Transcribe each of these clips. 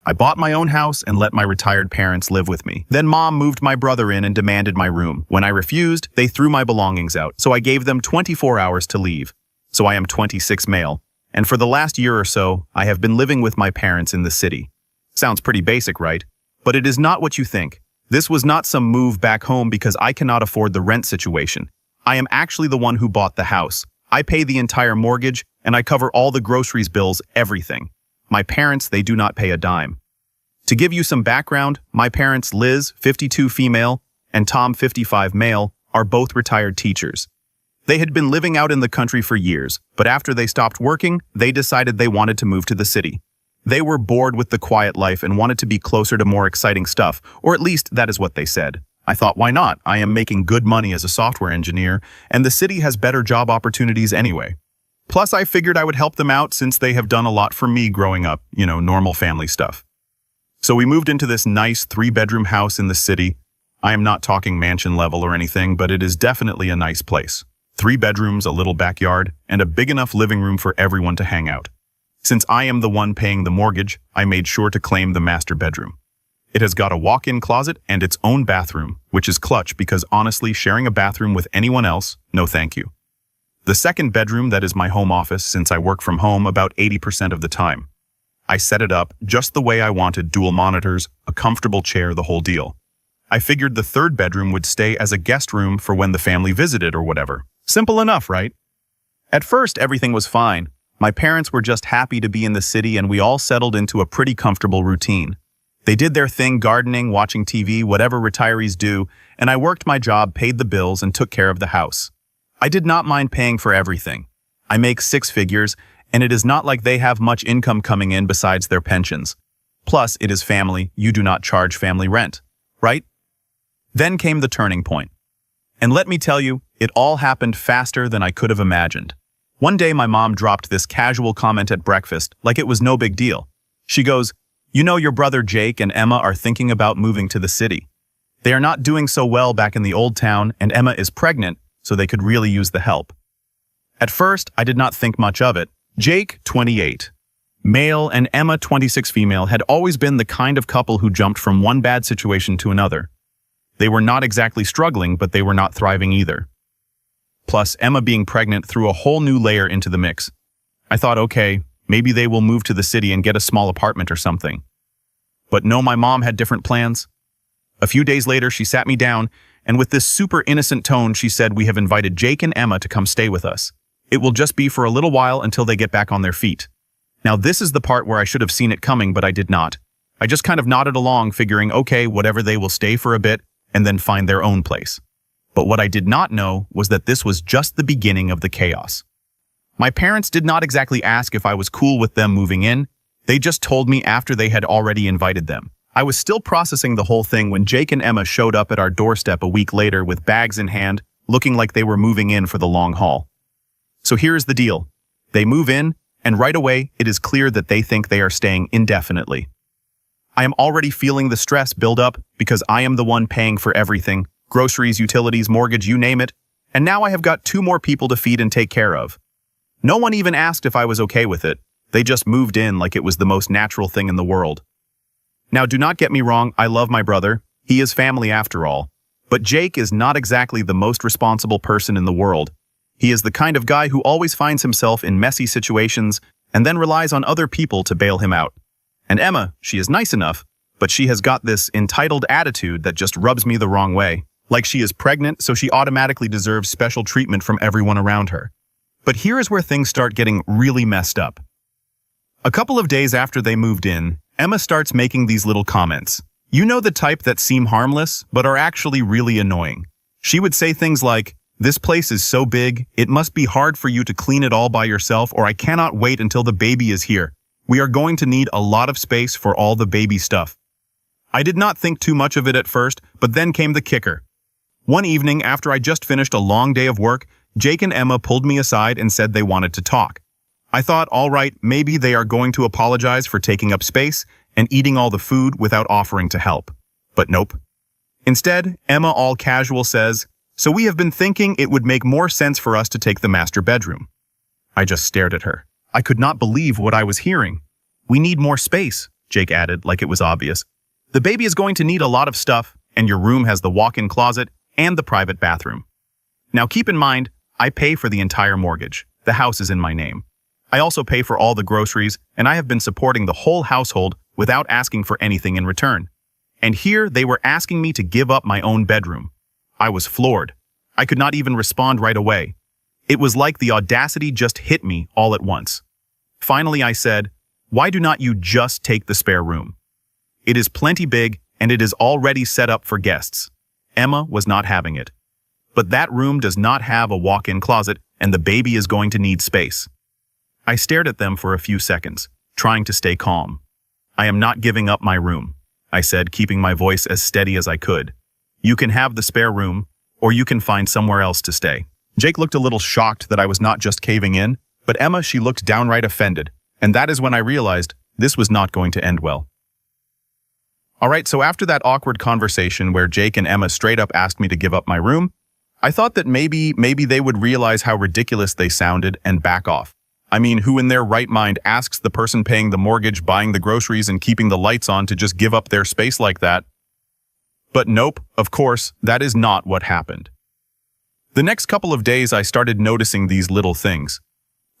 I bought my own house and let my retired parents live with me. Then Mom moved my brother in and demanded my room. When I refused, they threw my belongings out, so I gave them 24 hours to leave. So I am 26 male, and for the last year or so, I have been living with my parents in the city. Sounds pretty basic, right? But it is not what you think. This was not some move back home because I cannot afford the rent situation. I am actually the one who bought the house. I pay the entire mortgage, and I cover all the groceries bills, everything. My parents, they do not pay a dime. To give you some background, my parents, Liz, 52 female, and Tom, 55 male, are both retired teachers. They had been living out in the country for years, but after they stopped working, they decided they wanted to move to the city. They were bored with the quiet life and wanted to be closer to more exciting stuff, or at least that is what they said. I thought, why not? I am making good money as a software engineer, and the city has better job opportunities anyway. Plus, I figured I would help them out since they have done a lot for me growing up, normal family stuff. So we moved into this nice 3-bedroom house in the city. I am not talking mansion level or anything, but it is definitely a nice place. 3 bedrooms, a little backyard, and a big enough living room for everyone to hang out. Since I am the one paying the mortgage, I made sure to claim the master bedroom. It has got a walk-in closet and its own bathroom, which is clutch because honestly, sharing a bathroom with anyone else, no thank you. The second bedroom, that is my home office since I work from home about 80% of the time. I set it up just the way I wanted, dual monitors, a comfortable chair, the whole deal. I figured the third bedroom would stay as a guest room for when the family visited or whatever. Simple enough, right? At first, everything was fine. My parents were just happy to be in the city and we all settled into a pretty comfortable routine. They did their thing, gardening, watching TV, whatever retirees do, and I worked my job, paid the bills, and took care of the house. I did not mind paying for everything. I make 6 figures, and it is not like they have much income coming in besides their pensions. Plus, it is family, you do not charge family rent, right? Then came the turning point. And let me tell you, it all happened faster than I could have imagined. One day my mom dropped this casual comment at breakfast, like it was no big deal. She goes, your brother Jake and Emma are thinking about moving to the city. They are not doing so well back in the old town, and Emma is pregnant, so they could really use the help. At first, I did not think much of it. Jake, 28, male, and Emma, 26 female, had always been the kind of couple who jumped from one bad situation to another. They were not exactly struggling, but they were not thriving either. Plus, Emma being pregnant threw a whole new layer into the mix. I thought, okay, maybe they will move to the city and get a small apartment or something. But no, my mom had different plans. A few days later, she sat me down, and with this super innocent tone, she said, we have invited Jake and Emma to come stay with us. It will just be for a little while until they get back on their feet. Now, this is the part where I should have seen it coming, but I did not. I just kind of nodded along, figuring, okay, whatever, they will stay for a bit and then find their own place. But what I did not know was that this was just the beginning of the chaos. My parents did not exactly ask if I was cool with them moving in. They just told me after they had already invited them. I was still processing the whole thing when Jake and Emma showed up at our doorstep a week later with bags in hand, looking like they were moving in for the long haul. So here is the deal. They move in, and right away, it is clear that they think they are staying indefinitely. I am already feeling the stress build up because I am the one paying for everything, groceries, utilities, mortgage, you name it, and now I have got 2 more people to feed and take care of. No one even asked if I was okay with it. They just moved in like it was the most natural thing in the world. Now, do not get me wrong, I love my brother. He is family after all. But Jake is not exactly the most responsible person in the world. He is the kind of guy who always finds himself in messy situations and then relies on other people to bail him out. And Emma, she is nice enough, but she has got this entitled attitude that just rubs me the wrong way. Like she is pregnant, so she automatically deserves special treatment from everyone around her. But here is where things start getting really messed up. A couple of days after they moved in, Emma starts making these little comments. You know, the type that seem harmless, but are actually really annoying. She would say things like, this place is so big, it must be hard for you to clean it all by yourself, or I cannot wait until the baby is here. We are going to need a lot of space for all the baby stuff. I did not think too much of it at first, but then came the kicker. One evening, after I just finished a long day of work, Jake and Emma pulled me aside and said they wanted to talk. I thought, all right, maybe they are going to apologize for taking up space and eating all the food without offering to help. But nope. Instead, Emma, all casual, says, so we have been thinking it would make more sense for us to take the master bedroom. I just stared at her. I could not believe what I was hearing. We need more space. Jake added, like it was obvious. The baby is going to need a lot of stuff, and your room has the walk-in closet and the private bathroom. Now keep in mind, I pay for the entire mortgage. The house is in my name. I also pay for all the groceries, and I have been supporting the whole household without asking for anything in return. And here they were asking me to give up my own bedroom. I was floored. I could not even respond right away. It was like the audacity just hit me all at once. Finally, I said, "Why do not you just take the spare room? It is plenty big, and it is already set up for guests." Emma was not having it. "But that room does not have a walk-in closet, and the baby is going to need space." I stared at them for a few seconds, trying to stay calm. "I am not giving up my room," I said, keeping my voice as steady as I could. "You can have the spare room, or you can find somewhere else to stay." Jake looked a little shocked that I was not just caving in, but Emma, she looked downright offended, and that is when I realized this was not going to end well. Alright, so after that awkward conversation where Jake and Emma straight up asked me to give up my room, I thought that maybe they would realize how ridiculous they sounded and back off. I mean, who in their right mind asks the person paying the mortgage, buying the groceries, and keeping the lights on to just give up their space like that? But nope, of course, that is not what happened. The next couple of days I started noticing these little things.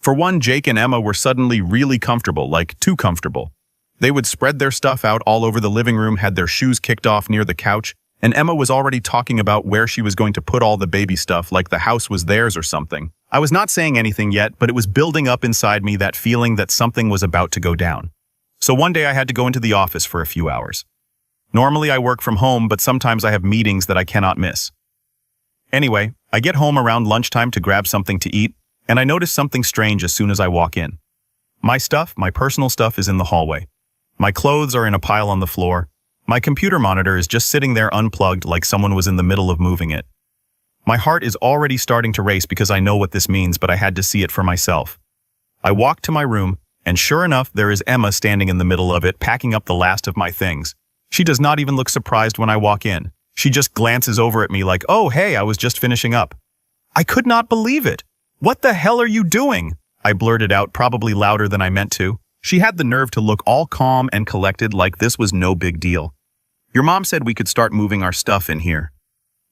For one, Jake and Emma were suddenly really comfortable, like too comfortable. They would spread their stuff out all over the living room, had their shoes kicked off near the couch, and Emma was already talking about where she was going to put all the baby stuff, like the house was theirs or something. I was not saying anything yet, but it was building up inside me, that feeling that something was about to go down. So one day I had to go into the office for a few hours. Normally I work from home, but sometimes I have meetings that I cannot miss. Anyway, I get home around lunchtime to grab something to eat, and I notice something strange as soon as I walk in. My stuff, my personal stuff, is in the hallway. My clothes are in a pile on the floor. My computer monitor is just sitting there unplugged, like someone was in the middle of moving it. My heart is already starting to race because I know what this means, but I had to see it for myself. I walk to my room, and sure enough, there is Emma standing in the middle of it, packing up the last of my things. She does not even look surprised when I walk in. She just glances over at me like, "Oh, hey, I was just finishing up." I could not believe it. "What the hell are you doing?" I blurted out, probably louder than I meant to. She had the nerve to look all calm and collected, like this was no big deal. "Your mom said we could start moving our stuff in here.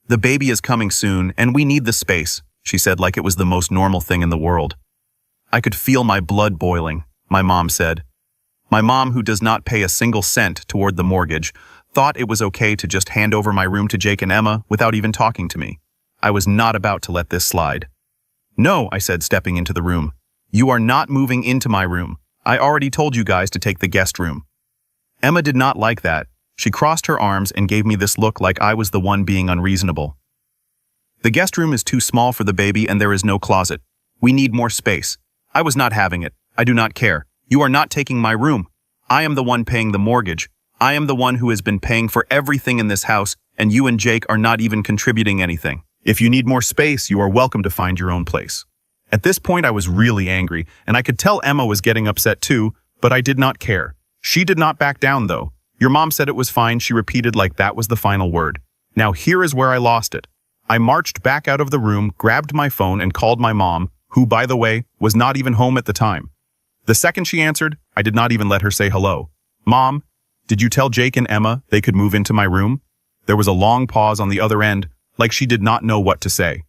The baby is coming soon, and we need the space," she said, like it was the most normal thing in the world. I could feel my blood boiling, my mom said. My mom, who does not pay a single cent toward the mortgage, thought it was okay to just hand over my room to Jake and Emma without even talking to me. I was not about to let this slide. "No," I said, stepping into the room. "You are not moving into my room. I already told you guys to take the guest room." Emma did not like that. She crossed her arms and gave me this look like I was the one being unreasonable. "The guest room is too small for the baby, and there is no closet. We need more space." I was not having it. "I do not care. You are not taking my room. I am the one paying the mortgage. I am the one who has been paying for everything in this house, and you and Jake are not even contributing anything. If you need more space, you are welcome to find your own place." At this point, I was really angry, and I could tell Emma was getting upset too, but I did not care. She did not back down, though. "Your mom said it was fine," she repeated like that was the final word. Now here is where I lost it. I marched back out of the room, grabbed my phone, and called my mom, who, by the way, was not even home at the time. The second she answered, I did not even let her say hello. "Mom, did you tell Jake and Emma they could move into my room?" There was a long pause on the other end, like she did not know what to say.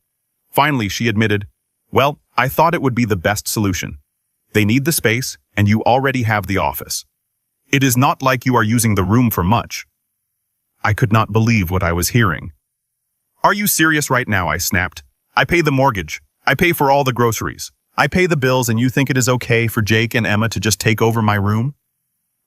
Finally, she admitted, "Well, I thought it would be the best solution. They need the space, and you already have the office. It is not like you are using the room for much." I could not believe what I was hearing. "Are you serious right now?" I snapped. "I pay the mortgage. I pay for all the groceries. I pay the bills, and you think it is okay for Jake and Emma to just take over my room?"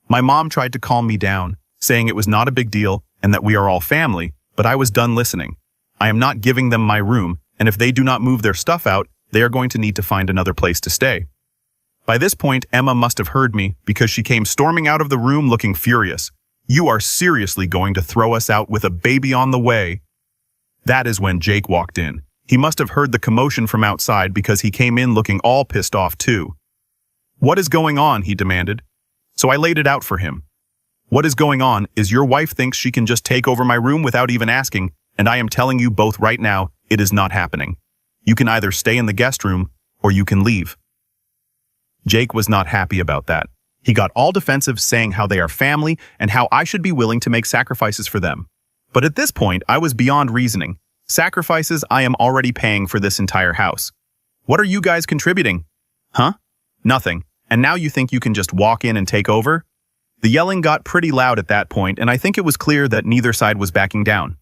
My mom tried to calm me down, saying it was not a big deal and that we are all family, but I was done listening. I am not giving them my room, and if they do not move their stuff out, they are going to need to find another place to stay. By this point, Emma must have heard me because she came storming out of the room looking furious. "You are seriously going to throw us out with a baby on the way?" That is when Jake walked in. He must have heard the commotion from outside because he came in looking all pissed off too. "What is going on?" he demanded. So I laid it out for him. "What is going on is your wife thinks she can just take over my room without even asking, and I am telling you both right now, it is not happening. You can either stay in the guest room or you can leave." Jake was not happy about that. He got all defensive, saying how they are family and how I should be willing to make sacrifices for them. But at this point, I was beyond reasoning. Sacrifices I am already paying for this entire house. What are you guys contributing? Huh? Nothing. And now you think you can just walk in and take over? The yelling got pretty loud at that point, and I think it was clear that neither side was backing down.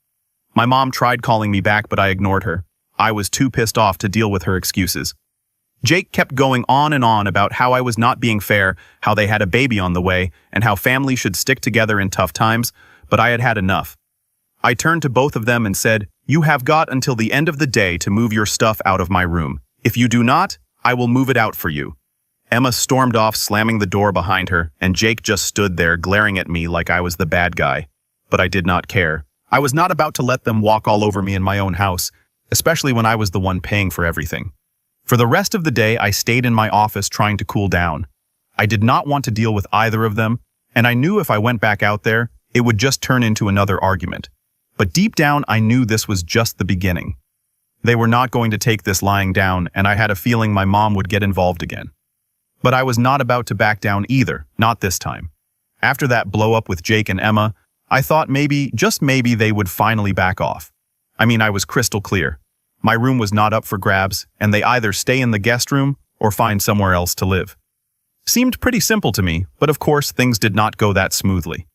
My mom tried calling me back, but I ignored her. I was too pissed off to deal with her excuses. Jake kept going on and on about how I was not being fair, how they had a baby on the way, and how families should stick together in tough times, but I had had enough. I turned to both of them and said, "You have got until the end of the day to move your stuff out of my room. If you do not, I will move it out for you." Emma stormed off, slamming the door behind her, and Jake just stood there glaring at me like I was the bad guy. But I did not care. I was not about to let them walk all over me in my own house, especially when I was the one paying for everything. For the rest of the day, I stayed in my office trying to cool down. I did not want to deal with either of them, and I knew if I went back out there, it would just turn into another argument. But deep down, I knew this was just the beginning. They were not going to take this lying down, and I had a feeling my mom would get involved again. But I was not about to back down either, not this time. After that blow-up with Jake and Emma, I thought maybe, just maybe, they would finally back off. I mean, I was crystal clear. My room was not up for grabs, and they either stay in the guest room or find somewhere else to live. Seemed pretty simple to me, but of course things did not go that smoothly.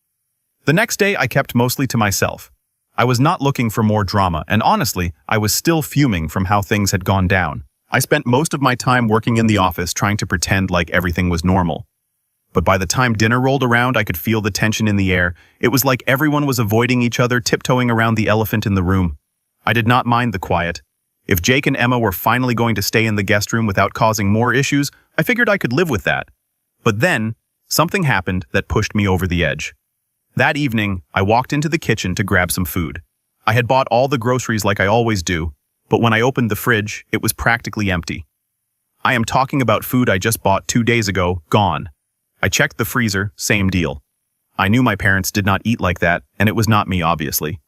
The next day I kept mostly to myself. I was not looking for more drama, and honestly, I was still fuming from how things had gone down. I spent most of my time working in the office trying to pretend like everything was normal. But by the time dinner rolled around, I could feel the tension in the air. It was like everyone was avoiding each other, tiptoeing around the elephant in the room. I did not mind the quiet. If Jake and Emma were finally going to stay in the guest room without causing more issues, I figured I could live with that. But then, something happened that pushed me over the edge. That evening, I walked into the kitchen to grab some food. I had bought all the groceries like I always do, but when I opened the fridge, it was practically empty. I am talking about food I just bought 2 days ago, gone. I checked the freezer, same deal. I knew my parents did not eat like that, and it was not me, obviously.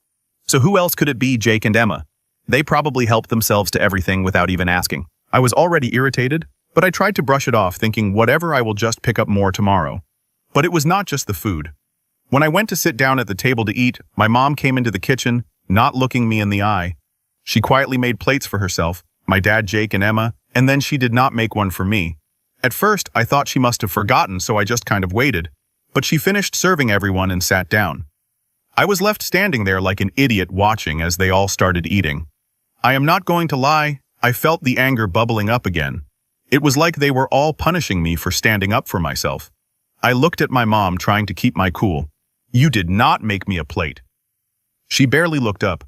So who else could it be, Jake and Emma? They probably helped themselves to everything without even asking. I was already irritated, but I tried to brush it off, thinking whatever, I will just pick up more tomorrow. But it was not just the food. When I went to sit down at the table to eat, my mom came into the kitchen, not looking me in the eye. She quietly made plates for herself, my dad, Jake, and Emma, and then she did not make one for me. At first, I thought she must have forgotten, so I just kind of waited. But she finished serving everyone and sat down. I was left standing there like an idiot watching as they all started eating. I am not going to lie, I felt the anger bubbling up again. It was like they were all punishing me for standing up for myself. I looked at my mom, trying to keep my cool. "You did not make me a plate." She barely looked up.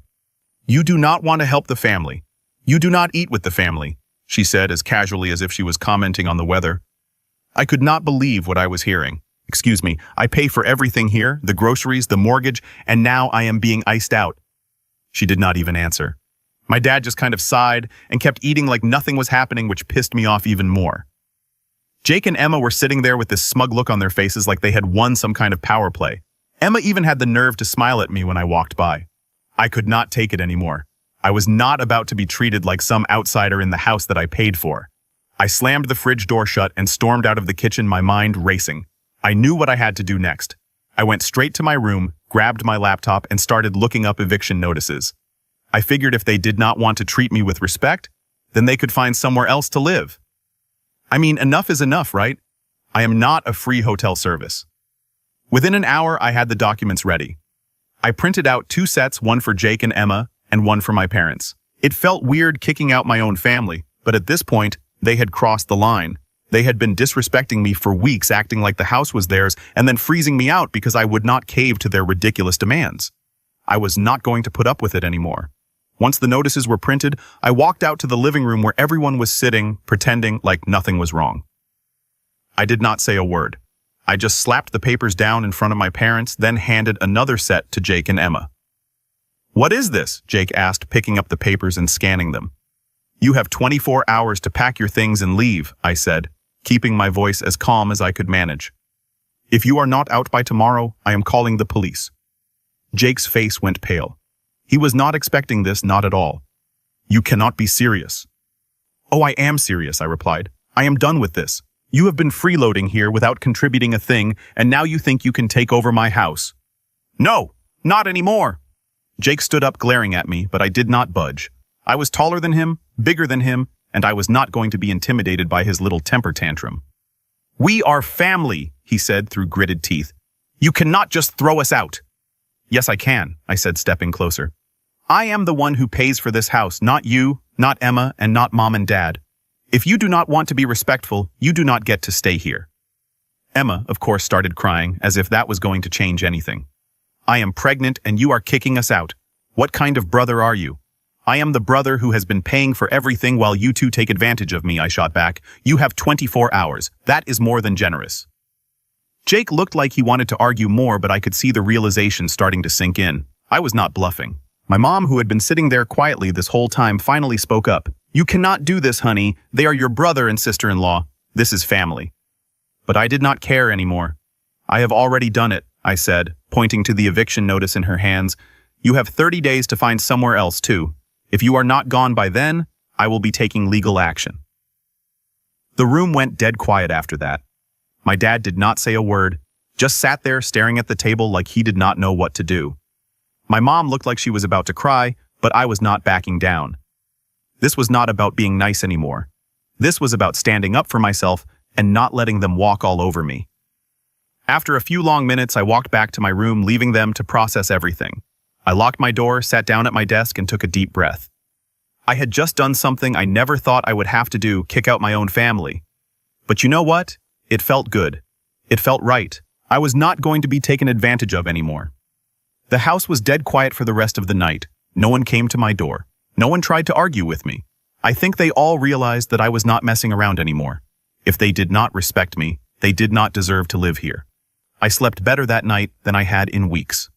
"You do not want to help the family. You do not eat with the family," she said as casually as if she was commenting on the weather. I could not believe what I was hearing. "Excuse me, I pay for everything here, the groceries, the mortgage, and now I am being iced out." She did not even answer. My dad just kind of sighed and kept eating like nothing was happening, which pissed me off even more. Jake and Emma were sitting there with this smug look on their faces like they had won some kind of power play. Emma even had the nerve to smile at me when I walked by. I could not take it anymore. I was not about to be treated like some outsider in the house that I paid for. I slammed the fridge door shut and stormed out of the kitchen, my mind racing. I knew what I had to do next. I went straight to my room, grabbed my laptop, and started looking up eviction notices. I figured if they did not want to treat me with respect, then they could find somewhere else to live. I mean, enough is enough, right? I am not a free hotel service. Within an hour, I had the documents ready. I printed out 2 sets, one for Jake and Emma, and one for my parents. It felt weird kicking out my own family, but at this point, they had crossed the line. They had been disrespecting me for weeks, acting like the house was theirs, and then freezing me out because I would not cave to their ridiculous demands. I was not going to put up with it anymore. Once the notices were printed, I walked out to the living room where everyone was sitting, pretending like nothing was wrong. I did not say a word. I just slapped the papers down in front of my parents, then handed another set to Jake and Emma. "What is this?" Jake asked, picking up the papers and scanning them. "You have 24 hours to pack your things and leave," I said, keeping my voice as calm as I could manage. "If you are not out by tomorrow, I am calling the police." Jake's face went pale. He was not expecting this, not at all. "You cannot be serious." "Oh, I am serious," I replied. "I am done with this. You have been freeloading here without contributing a thing, and now you think you can take over my house. No, not anymore. Jake stood up glaring at me, but I did not budge. I was taller than him, bigger than him, and I was not going to be intimidated by his little temper tantrum. We are family, he said through gritted teeth. You cannot just throw us out. Yes, I can, I said, stepping closer. I am the one who pays for this house, not you, not Emma, and not Mom and Dad. If you do not want to be respectful, you do not get to stay here. Emma, of course, started crying, as if that was going to change anything. I am pregnant and you are kicking us out. What kind of brother are you? I am the brother who has been paying for everything while you two take advantage of me, I shot back. You have 24 hours. That is more than generous. Jake looked like he wanted to argue more, but I could see the realization starting to sink in. I was not bluffing. My mom, who had been sitting there quietly this whole time, finally spoke up. You cannot do this, honey. They are your brother and sister-in-law. This is family. But I did not care anymore. I have already done it, I said, pointing to the eviction notice in her hands. You have 30 days to find somewhere else, too. If you are not gone by then, I will be taking legal action. The room went dead quiet after that. My dad did not say a word, just sat there staring at the table like he did not know what to do. My mom looked like she was about to cry, but I was not backing down. This was not about being nice anymore. This was about standing up for myself and not letting them walk all over me. After a few long minutes, I walked back to my room, leaving them to process everything. I locked my door, sat down at my desk, and took a deep breath. I had just done something I never thought I would have to do, kick out my own family. But you know what? It felt good. It felt right. I was not going to be taken advantage of anymore. The house was dead quiet for the rest of the night. No one came to my door. No one tried to argue with me. I think they all realized that I was not messing around anymore. If they did not respect me, they did not deserve to live here. I slept better that night than I had in weeks.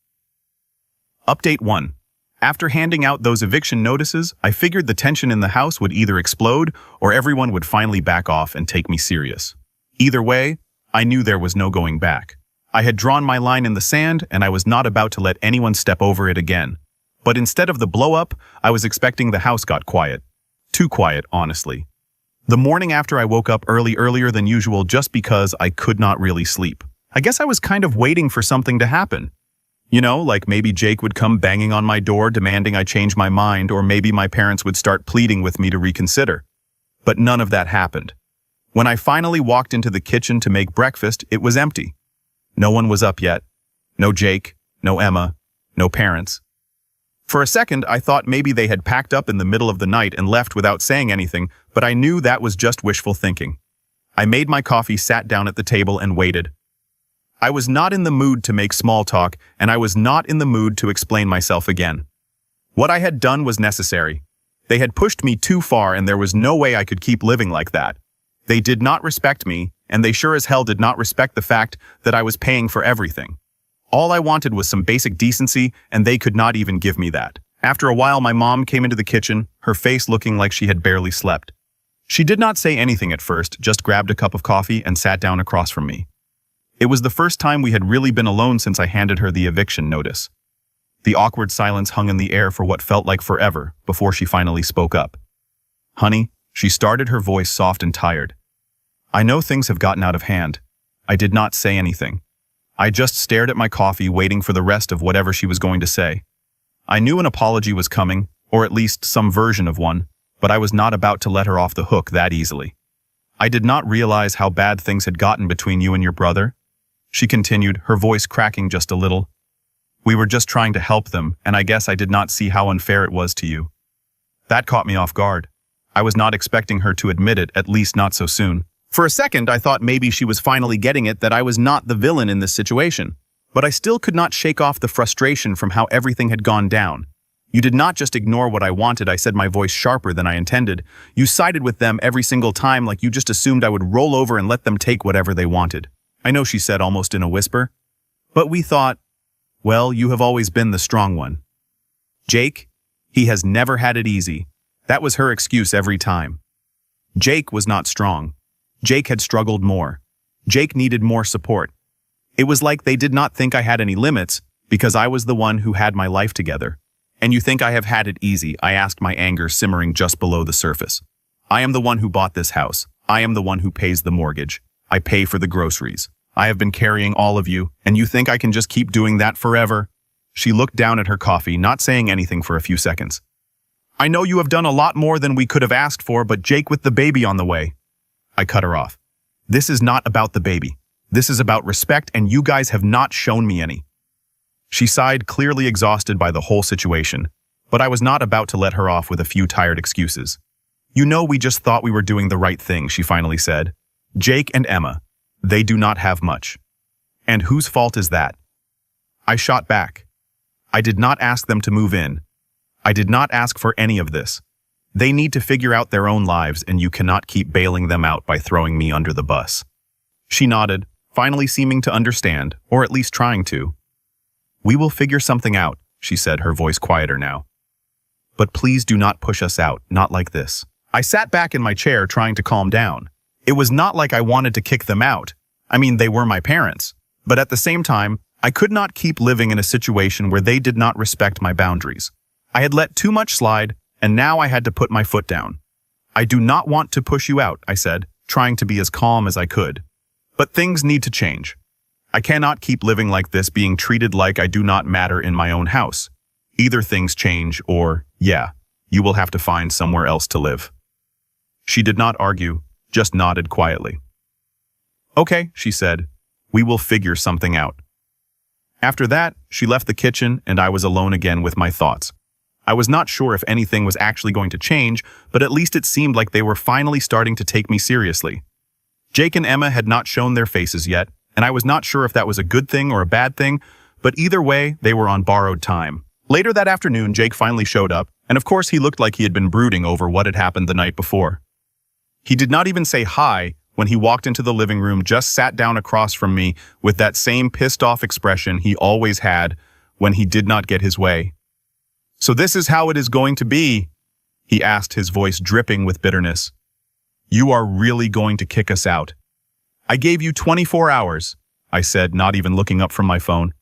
Update 1. After handing out those eviction notices, I figured the tension in the house would either explode or everyone would finally back off and take me serious. Either way, I knew there was no going back. I had drawn my line in the sand and I was not about to let anyone step over it again. But instead of the blow-up, I was expecting the house got quiet. Too quiet, honestly. The morning after I woke up earlier than usual just because I could not really sleep. I guess I was kind of waiting for something to happen. You know, like maybe Jake would come banging on my door demanding I change my mind, or maybe my parents would start pleading with me to reconsider. But none of that happened. When I finally walked into the kitchen to make breakfast, it was empty. No one was up yet. No Jake, no Emma, no parents. For a second, I thought maybe they had packed up in the middle of the night and left without saying anything, but I knew that was just wishful thinking. I made my coffee, sat down at the table, and waited. I was not in the mood to make small talk, and I was not in the mood to explain myself again. What I had done was necessary. They had pushed me too far, and there was no way I could keep living like that. They did not respect me, and they sure as hell did not respect the fact that I was paying for everything. All I wanted was some basic decency, and they could not even give me that. After a while, my mom came into the kitchen, her face looking like she had barely slept. She did not say anything at first, just grabbed a cup of coffee and sat down across from me. It was the first time we had really been alone since I handed her the eviction notice. The awkward silence hung in the air for what felt like forever before she finally spoke up. Honey, she started, her voice soft and tired. I know things have gotten out of hand. I did not say anything. I just stared at my coffee, waiting for the rest of whatever she was going to say. I knew an apology was coming, or at least some version of one, but I was not about to let her off the hook that easily. I did not realize how bad things had gotten between you and your brother. She continued, her voice cracking just a little. We were just trying to help them, and I guess I did not see how unfair it was to you. That caught me off guard. I was not expecting her to admit it, at least not so soon. For a second, I thought maybe she was finally getting it, that I was not the villain in this situation. But I still could not shake off the frustration from how everything had gone down. You did not just ignore what I wanted, I said, my voice sharper than I intended. You sided with them every single time, like you just assumed I would roll over and let them take whatever they wanted. I know, she said almost in a whisper. But we thought, well, you have always been the strong one. Jake, he has never had it easy. That was her excuse every time. Jake was not strong. Jake had struggled more. Jake needed more support. It was like they did not think I had any limits because I was the one who had my life together. And you think I have had it easy? I asked, my anger simmering just below the surface. I am the one who bought this house. I am the one who pays the mortgage. I pay for the groceries. I have been carrying all of you, and you think I can just keep doing that forever? She looked down at her coffee, not saying anything for a few seconds. I know you have done a lot more than we could have asked for, but Jake with the baby on the way. I cut her off. This is not about the baby. This is about respect, and you guys have not shown me any. She sighed, clearly exhausted by the whole situation, but I was not about to let her off with a few tired excuses. You know, we just thought we were doing the right thing, she finally said. Jake and Emma, they do not have much. And whose fault is that? I shot back. I did not ask them to move in. I did not ask for any of this. They need to figure out their own lives, and you cannot keep bailing them out by throwing me under the bus. She nodded, finally seeming to understand, or at least trying to. We will figure something out, she said, her voice quieter now. But please do not push us out, not like this. I sat back in my chair trying to calm down. It was not like I wanted to kick them out. I mean, they were my parents. But at the same time, I could not keep living in a situation where they did not respect my boundaries. I had let too much slide, and now I had to put my foot down. I do not want to push you out, I said, trying to be as calm as I could. But things need to change. I cannot keep living like this, being treated like I do not matter in my own house. Either things change or, yeah, you will have to find somewhere else to live. She did not argue, just nodded quietly. Okay, she said, we will figure something out. After that, she left the kitchen and I was alone again with my thoughts. I was not sure if anything was actually going to change, but at least it seemed like they were finally starting to take me seriously. Jake and Emma had not shown their faces yet, and I was not sure if that was a good thing or a bad thing, but either way, they were on borrowed time. Later that afternoon, Jake finally showed up, and of course he looked like he had been brooding over what had happened the night before. He did not even say hi when he walked into the living room, just sat down across from me with that same pissed-off expression he always had when he did not get his way. So this is how it is going to be, he asked, his voice dripping with bitterness. You are really going to kick us out? I gave you 24 hours, I said, not even looking up from my phone.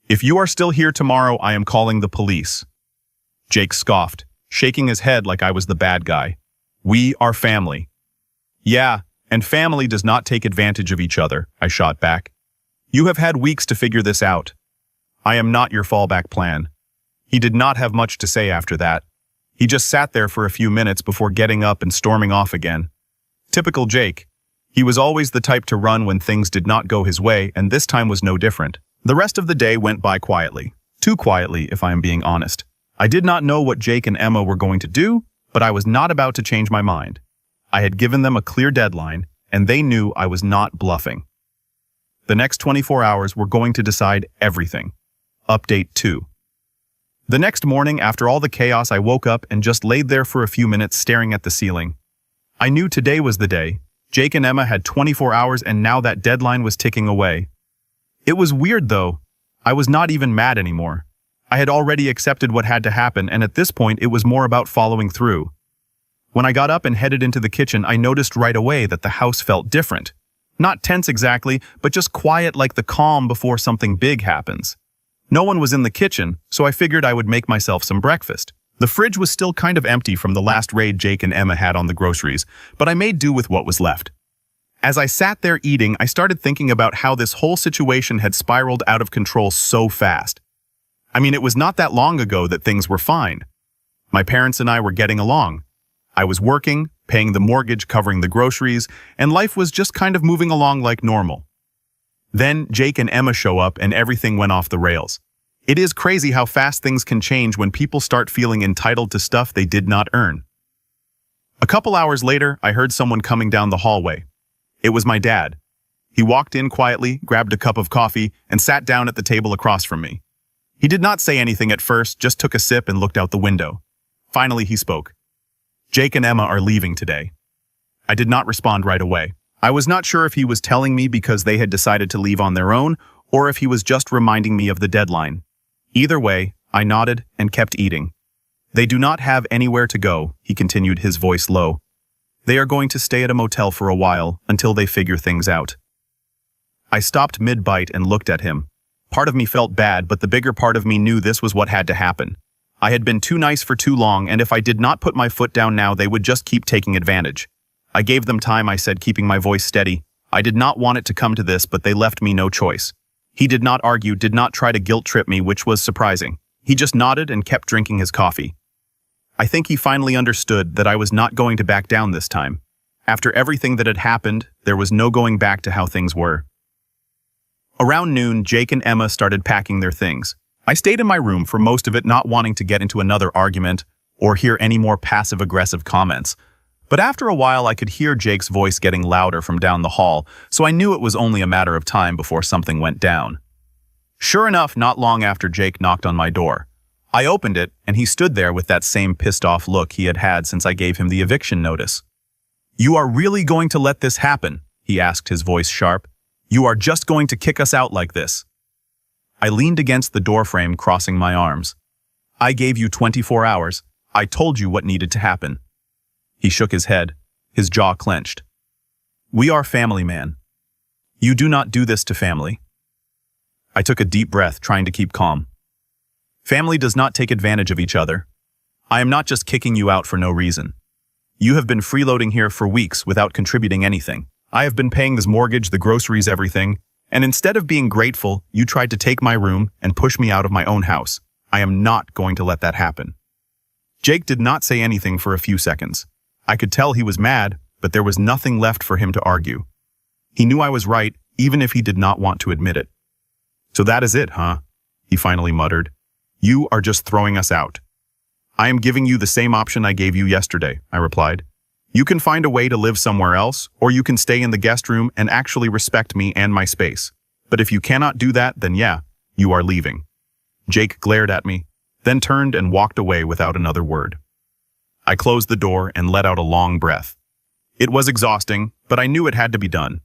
If you are still here tomorrow, I am calling the police. Jake scoffed, shaking his head like I was the bad guy. We are family. Yeah, and family does not take advantage of each other, I shot back. You have had weeks to figure this out. I am not your fallback plan. He did not have much to say after that. He just sat there for a few minutes before getting up and storming off again. Typical Jake. He was always the type to run when things did not go his way, and this time was no different. The rest of the day went by quietly. Too quietly, if I am being honest. I did not know what Jake and Emma were going to do, but I was not about to change my mind. I had given them a clear deadline, and they knew I was not bluffing. The next 24 hours were going to decide everything. Update 2. The next morning, after all the chaos, I woke up and just laid there for a few minutes staring at the ceiling. I knew today was the day. Jake and Emma had 24 hours and now that deadline was ticking away. It was weird though. I was not even mad anymore. I had already accepted what had to happen, and at this point it was more about following through. When I got up and headed into the kitchen, I noticed right away that the house felt different. Not tense exactly, but just quiet, like the calm before something big happens. No one was in the kitchen, so I figured I would make myself some breakfast. The fridge was still kind of empty from the last raid Jake and Emma had on the groceries, but I made do with what was left. As I sat there eating, I started thinking about how this whole situation had spiraled out of control so fast. I mean, it was not that long ago that things were fine. My parents and I were getting along. I was working, paying the mortgage, covering the groceries, and life was just kind of moving along like normal. Then Jake and Emma show up and everything went off the rails. It is crazy how fast things can change when people start feeling entitled to stuff they did not earn. A couple hours later, I heard someone coming down the hallway. It was my dad. He walked in quietly, grabbed a cup of coffee, and sat down at the table across from me. He did not say anything at first, just took a sip and looked out the window. Finally, he spoke. Jake and Emma are leaving today. I did not respond right away. I was not sure if he was telling me because they had decided to leave on their own, or if he was just reminding me of the deadline. Either way, I nodded and kept eating. They do not have anywhere to go, he continued, his voice low. They are going to stay at a motel for a while until they figure things out. I stopped mid-bite and looked at him. Part of me felt bad, but the bigger part of me knew this was what had to happen. I had been too nice for too long, and if I did not put my foot down now, they would just keep taking advantage. I gave them time, I said, keeping my voice steady. I did not want it to come to this, but they left me no choice. He did not argue, did not try to guilt-trip me, which was surprising. He just nodded and kept drinking his coffee. I think he finally understood that I was not going to back down this time. After everything that had happened, there was no going back to how things were. Around noon, Jake and Emma started packing their things. I stayed in my room for most of it, not wanting to get into another argument or hear any more passive-aggressive comments. But after a while, I could hear Jake's voice getting louder from down the hall, so I knew it was only a matter of time before something went down. Sure enough, not long after Jake knocked on my door. I opened it, and he stood there with that same pissed-off look he had had since I gave him the eviction notice. "You are really going to let this happen?" he asked, his voice sharp. "You are just going to kick us out like this?" I leaned against the doorframe, crossing my arms. "I gave you 24 hours. I told you what needed to happen." He shook his head, his jaw clenched. "We are family, man. You do not do this to family." I took a deep breath, trying to keep calm. "Family does not take advantage of each other. I am not just kicking you out for no reason. You have been freeloading here for weeks without contributing anything. I have been paying this mortgage, the groceries, everything, and instead of being grateful, you tried to take my room and push me out of my own house. I am not going to let that happen." Jake did not say anything for a few seconds. I could tell he was mad, but there was nothing left for him to argue. He knew I was right, even if he did not want to admit it. "So that is it, huh?" he finally muttered. "You are just throwing us out." "I am giving you the same option I gave you yesterday," I replied. "You can find a way to live somewhere else, or you can stay in the guest room and actually respect me and my space. But if you cannot do that, then yeah, you are leaving." Jake glared at me, then turned and walked away without another word. I closed the door and let out a long breath. It was exhausting, but I knew it had to be done.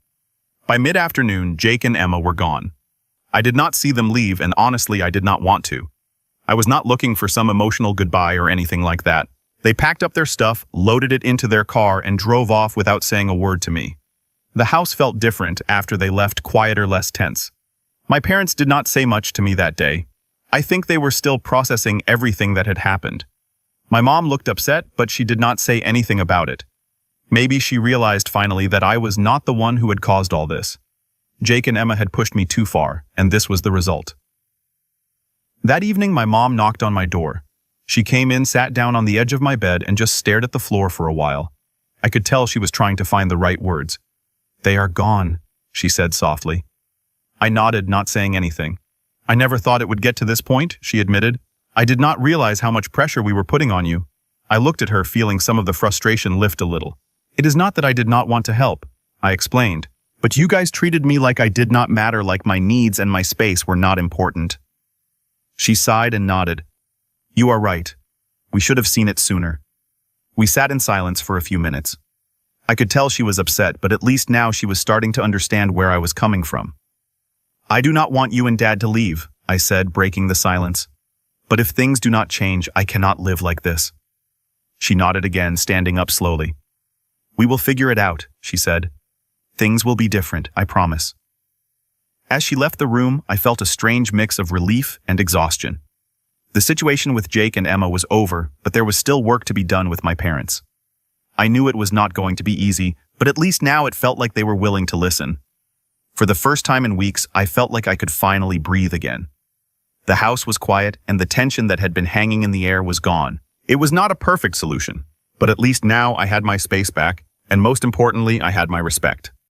By mid-afternoon, Jake and Emma were gone. I did not see them leave, and honestly, I did not want to. I was not looking for some emotional goodbye or anything like that. They packed up their stuff, loaded it into their car, and drove off without saying a word to me. The house felt different after they left, quieter, less tense. My parents did not say much to me that day. I think they were still processing everything that had happened. My mom looked upset, but she did not say anything about it. Maybe she realized finally that I was not the one who had caused all this. Jake and Emma had pushed me too far, and this was the result. That evening, my mom knocked on my door. She came in, sat down on the edge of my bed, and just stared at the floor for a while. I could tell she was trying to find the right words. "They are gone," she said softly. I nodded, not saying anything. "I never thought it would get to this point," she admitted. "I did not realize how much pressure we were putting on you." I looked at her, feeling some of the frustration lift a little. "It is not that I did not want to help," I explained, "but you guys treated me like I did not matter, like my needs and my space were not important." She sighed and nodded. "You are right. We should have seen it sooner." We sat in silence for a few minutes. I could tell she was upset, but at least now she was starting to understand where I was coming from. "I do not want you and Dad to leave," I said, breaking the silence. "But if things do not change, I cannot live like this." She nodded again, standing up slowly. "We will figure it out," she said. "Things will be different, I promise." As she left the room, I felt a strange mix of relief and exhaustion. The situation with Jake and Emma was over, but there was still work to be done with my parents. I knew it was not going to be easy, but at least now it felt like they were willing to listen. For the first time in weeks, I felt like I could finally breathe again. The house was quiet, and the tension that had been hanging in the air was gone. It was not a perfect solution, but at least now I had my space back, and most importantly, I had my respect.